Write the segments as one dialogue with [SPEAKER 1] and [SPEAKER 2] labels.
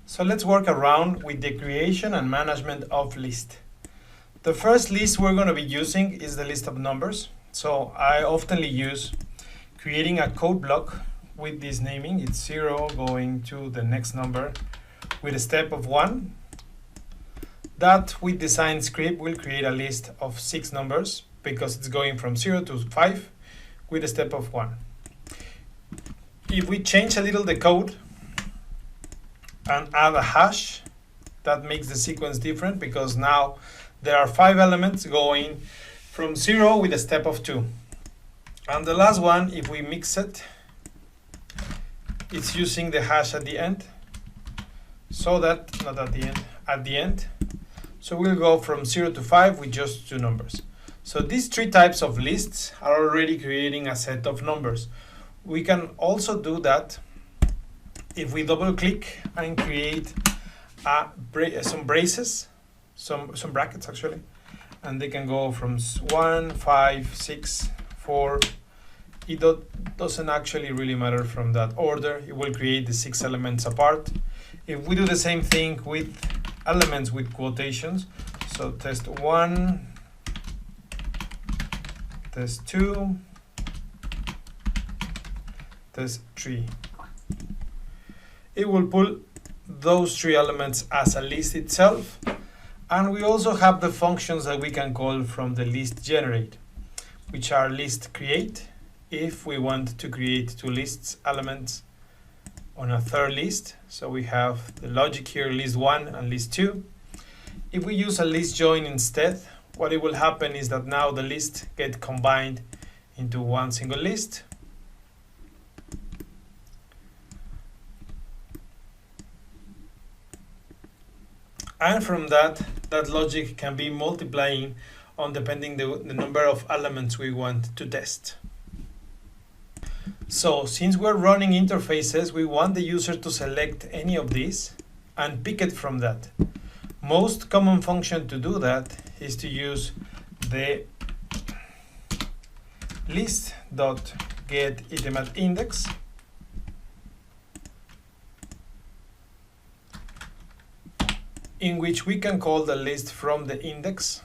[SPEAKER 1] So let's work around with the creation and management of list. The first list we're going to be using is the list of numbers. So I often use creating a code block with this naming. It's 0 going to the next number with a step of 1. That with design script will create a list of 6 numbers because it's going from 0 to 5 with a step of 1. If we change a little the code and add a hash, that makes the sequence different because now there are 5 elements going from 0 with a step of 2. And the last one, if we mix it, it's using the hash at the end. So that, not at the end, at the end. So we'll go from 0 to 5 with just 2 numbers. So these 3 types of lists are already creating a set of numbers. We can also do that if we double click and create some braces, some brackets actually, and they can go from 1, 5, 6, 4. It doesn't actually really matter from that order. It will create the 6 elements apart. If we do the same thing with elements with quotations, so test 1, test 2, test 3. It will pull those 3 elements as a list itself, and we also have the functions that we can call from the list generate, which are list create if we want to create 2 lists elements on a third list. So we have the logic here, list 1 and list 2. If we use a list join instead, what it will happen is that now the list get combined into one single list. And from that logic can be multiplying on depending the number of elements we want to test. So since we're running interfaces, we want the user to select any of these and pick it from that. Most common function to do that is to use the list.getItemAtIndex. In which we can call the list from the index,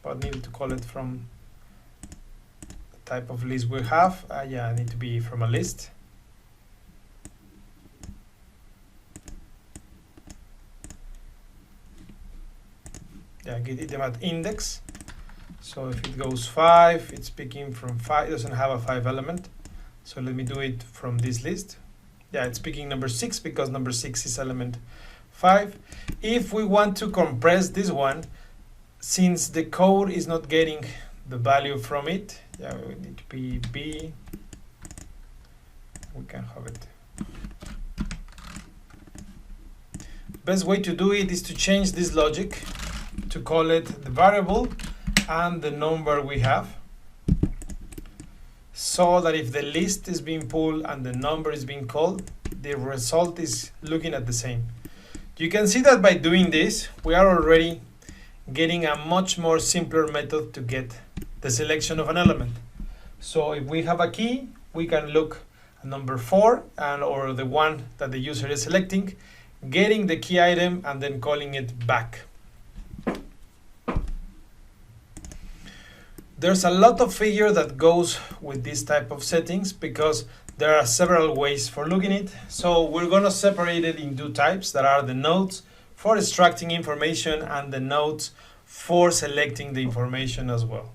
[SPEAKER 1] but need to call it from the type of list we have. Yeah, I need to be from a list. Yeah, getItemAtIndex. So if it goes 5, it's picking from 5. It doesn't have a 5 element. So let me do it from this list. Yeah, it's picking number 6 because number 6 is element 5. If we want to compress this one, since the code is not getting the value from it, yeah, we need to be B. We can have it. Best way to do it is to change this logic to call it the variable and the number we have, so that if the list is being pulled and the number is being called, the result is looking at the same. You can see that by doing this, we are already getting a much more simpler method to get the selection of an element. So if we have a key, we can look at number 4 or the one that the user is selecting, getting the key item and then calling it back. There's a lot of figure that goes with this type of settings because there are several ways for looking at it. So we're going to separate it in 2 types that are the nodes for extracting information and the nodes for selecting the information as well.